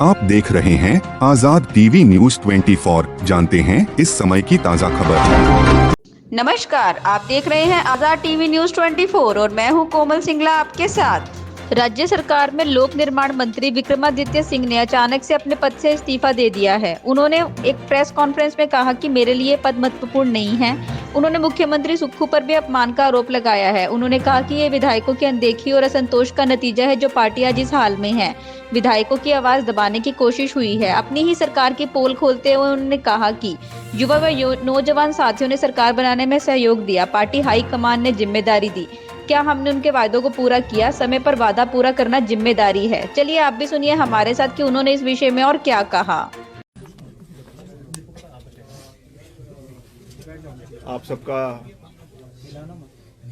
आप देख रहे हैं आजाद टीवी न्यूज 24। जानते हैं इस समय की ताज़ा खबर। नमस्कार, आप देख रहे हैं आजाद टीवी न्यूज 24 और मैं हूं कोमल सिंगला आपके साथ। राज्य सरकार में लोक निर्माण मंत्री विक्रमादित्य सिंह ने अचानक से अपने पद से इस्तीफा दे दिया है। उन्होंने एक प्रेस कॉन्फ्रेंस में कहा कि मेरे लिए पद महत्वपूर्ण नहीं है। उन्होंने मुख्यमंत्री सुक्खू पर भी अपमान का आरोप लगाया है। उन्होंने कहा कि ये विधायकों की अनदेखी और असंतोष का नतीजा है जो पार्टी आज इस हाल में है। विधायकों की आवाज दबाने की कोशिश हुई है। अपनी ही सरकार की पोल खोलते हुए उन्होंने कहा कि युवा व नौजवान साथियों ने सरकार बनाने में सहयोग दिया। पार्टी हाईकमान ने जिम्मेदारी दी। क्या हमने उनके वायदों को पूरा किया? समय पर वादा पूरा करना जिम्मेदारी है। चलिए आप भी सुनिए हमारे साथ कि उन्होंने इस विषय में और क्या कहा। आप सबका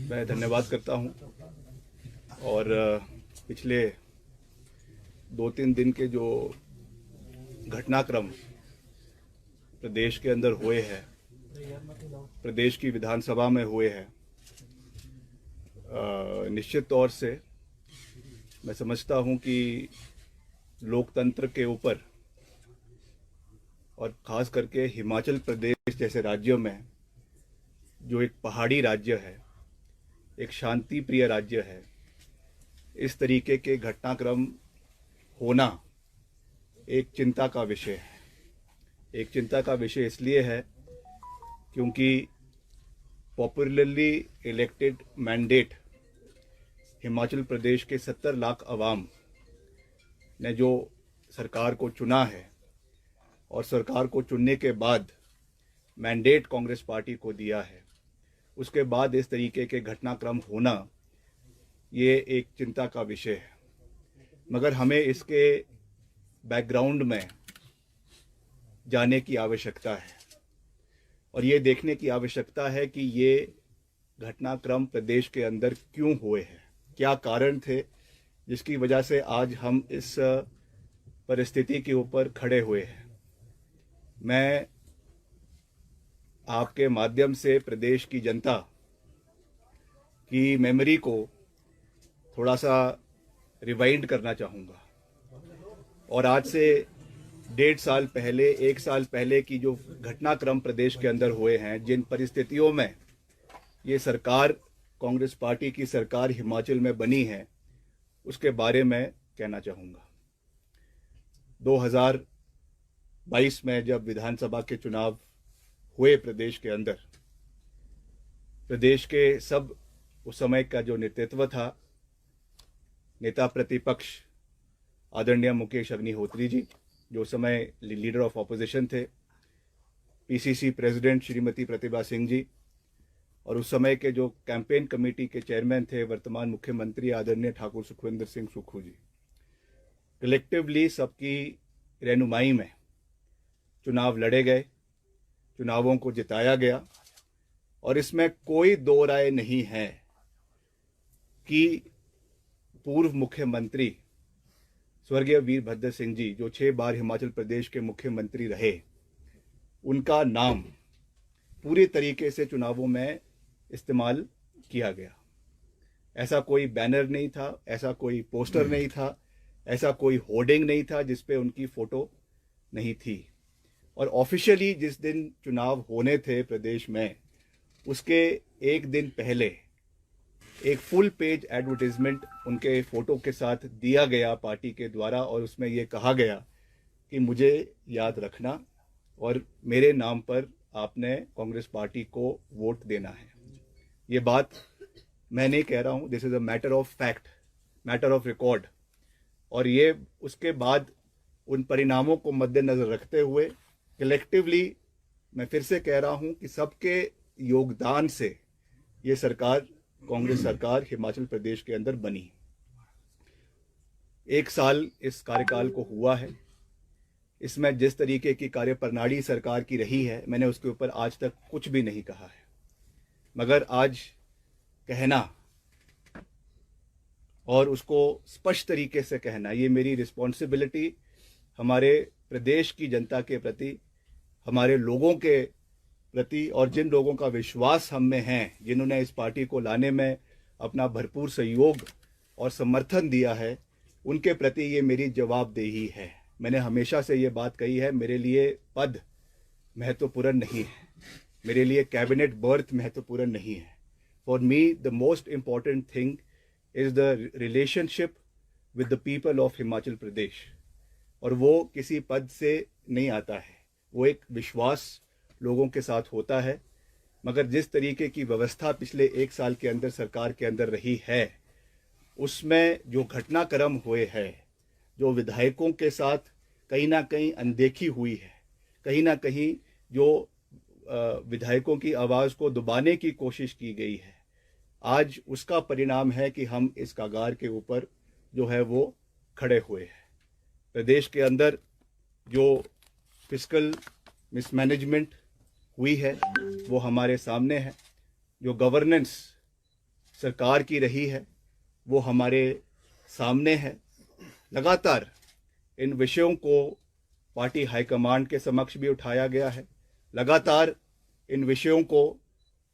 मैं धन्यवाद करता हूं और पिछले 2-3 दिन के जो घटनाक्रम प्रदेश के अंदर हुए हैं, प्रदेश की विधानसभा में हुए हैं, निश्चित तौर से मैं समझता हूं कि लोकतंत्र के ऊपर और ख़ास करके हिमाचल प्रदेश जैसे राज्यों में, जो एक पहाड़ी राज्य है, एक शांति प्रिय राज्य है, इस तरीके के घटनाक्रम होना एक चिंता का विषय है। एक चिंता का विषय इसलिए है क्योंकि popularly elected mandate Himachal Pradesh के 70 लाख अवाम ने जो सरकार को चुना है और सरकार को चुनने के बाद मैंडेट कांग्रेस पार्टी को दिया है, उसके बाद इस तरीके के घटनाक्रम होना ये एक चिंता का विषय है। मगर हमें इसके बैकग्राउंड में जाने की आवश्यकता है और ये देखने की आवश्यकता है कि ये घटनाक्रम प्रदेश के अंदर क्यों हुए हैं, क्या कारण थे जिसकी वजह से आज हम इस परिस्थिति के ऊपर खड़े हुए हैं। मैं आपके माध्यम से प्रदेश की जनता की मेमोरी को थोड़ा सा रिवाइंड करना चाहूँगा और आज से 1.5 साल पहले, 1 साल पहले की जो घटनाक्रम प्रदेश के अंदर हुए हैं, जिन परिस्थितियों में ये सरकार, कांग्रेस पार्टी की सरकार हिमाचल में बनी है, उसके बारे में कहना चाहूँगा। 2022 में जब विधानसभा के चुनाव हुए प्रदेश के अंदर, प्रदेश के सब उस समय का जो नेतृत्व था, नेता प्रतिपक्ष आदरणीय मुकेश अग्निहोत्री जी, जो उस समय लीडर ऑफ ऑपोजिशन थे, पीसीसी प्रेसिडेंट श्रीमती प्रतिभा सिंह जी, और उस समय के जो कैंपेन कमेटी के चेयरमैन थे वर्तमान मुख्यमंत्री आदरणीय ठाकुर सुखविंदर सिंह सुक्खू जी, कलेक्टिवली सबकी रहनुमाई में चुनाव लड़े गए, चुनावों को जिताया गया और इसमें कोई दो राय नहीं है कि पूर्व मुख्यमंत्री स्वर्गीय वीरभद्र सिंह जी, जो 6 बार हिमाचल प्रदेश के मुख्यमंत्री रहे, उनका नाम पूरी तरीके से चुनावों में इस्तेमाल किया गया। ऐसा कोई बैनर नहीं था, ऐसा कोई पोस्टर नहीं था, ऐसा कोई होर्डिंग नहीं था जिस पे उनकी फ़ोटो नहीं थी। और ऑफिशियली जिस दिन चुनाव होने थे प्रदेश में, उसके एक दिन पहले एक फुल पेज एडवर्टाइजमेंट उनके फ़ोटो के साथ दिया गया पार्टी के द्वारा और उसमें ये कहा गया कि मुझे याद रखना और मेरे नाम पर आपने कांग्रेस पार्टी को वोट देना है। ये बात मैं नहीं कह रहा हूँ, this is a matter of fact, matter of record. और ये उसके बाद उन परिणामों को मद्देनज़र रखते हुए कलेक्टिवली मैं फिर से कह रहा हूँ कि सबके योगदान से ये सरकार, कांग्रेस सरकार हिमाचल प्रदेश के अंदर बनी। 1 साल इस कार्यकाल को हुआ है। इसमें जिस तरीके की कार्यप्रणाली सरकार की रही है, मैंने उसके ऊपर आज तक कुछ भी नहीं कहा है, मगर आज कहना और उसको स्पष्ट तरीके से कहना, ये मेरी रिस्पॉन्सिबिलिटी हमारे प्रदेश की जनता के प्रति, हमारे लोगों के प्रति और जिन लोगों का विश्वास हम में है, जिन्होंने इस पार्टी को लाने में अपना भरपूर सहयोग और समर्थन दिया है, उनके प्रति ये मेरी जवाबदेही है। मैंने हमेशा से ये बात कही है, मेरे लिए पद महत्वपूर्ण नहीं है, मेरे लिए कैबिनेट बर्थ महत्वपूर्ण नहीं है। For me the most important thing is the relationship with the people of Himachal Pradesh, और वो किसी पद से नहीं आता है, वो एक विश्वास लोगों के साथ होता है। मगर जिस तरीके की व्यवस्था पिछले 1 साल के अंदर सरकार के अंदर रही है, उसमें जो घटनाक्रम हुए हैं, जो विधायकों के साथ कहीं ना कहीं अनदेखी हुई है, कहीं ना कहीं जो विधायकों की आवाज़ को दबाने की कोशिश की गई है, आज उसका परिणाम है कि हम इस कगार के ऊपर जो है वो खड़े हुए हैं। प्रदेश के अंदर जो फिस्कल मिसमैनेजमेंट हुई है वो हमारे सामने है, जो गवर्नेंस सरकार की रही है वो हमारे सामने है। लगातार इन विषयों को पार्टी हाईकमांड के समक्ष भी उठाया गया है, लगातार इन विषयों को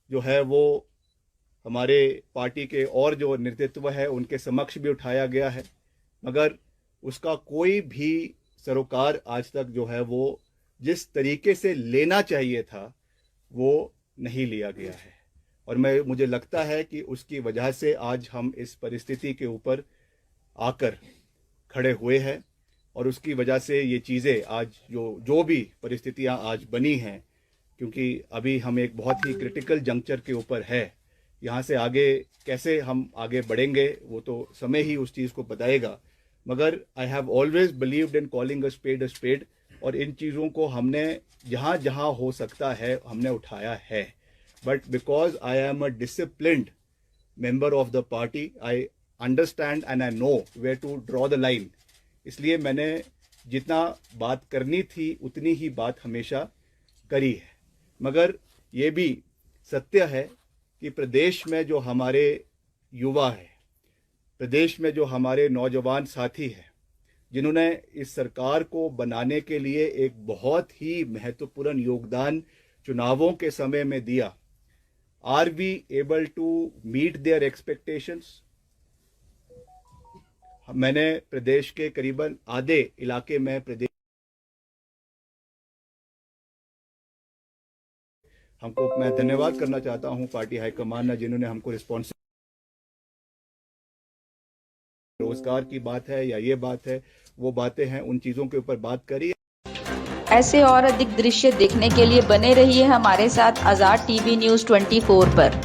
जो है वो हमारे पार्टी के और जो नेतृत्व है उनके समक्ष भी उठाया गया है, मगर उसका कोई भी सरोकार आज तक जो है वो जिस तरीके से लेना चाहिए था वो नहीं लिया गया है। और मुझे लगता है कि उसकी वजह से आज हम इस परिस्थिति के ऊपर आकर खड़े हुए हैं, और उसकी वजह से ये चीज़ें आज जो भी परिस्थितियां आज बनी हैं, क्योंकि अभी हम एक बहुत ही क्रिटिकल जंक्चर के ऊपर है, यहाँ से आगे कैसे हम आगे बढ़ेंगे वो तो समय ही उस चीज़ को बताएगा। मगर I have always believed in calling a spade, और इन चीज़ों को हमने जहाँ जहाँ हो सकता है हमने उठाया है। But because I am a disciplined member of the party, I understand and I know where to draw the line. इसलिए मैंने जितना बात करनी थी उतनी ही बात हमेशा करी है। मगर ये भी सत्य है कि प्रदेश में जो हमारे युवा है, प्रदेश में जो हमारे नौजवान साथी हैं, जिन्होंने इस सरकार को बनाने के लिए एक बहुत ही महत्वपूर्ण योगदान चुनावों के समय में दिया, are we able to meet their expectations? मैंने प्रदेश के करीबन आधे इलाके में मैं धन्यवाद करना चाहता हूं पार्टी हाईकमान ने, जिन्होंने हमको रिस्पॉन्स, रोजगार की बात है या ये बात है, वो बातें हैं, उन चीज़ों के ऊपर बात करी। ऐसे और अधिक दृश्य देखने के लिए बने रहिए हमारे साथ आज़ाद टीवी न्यूज़ 24 पर।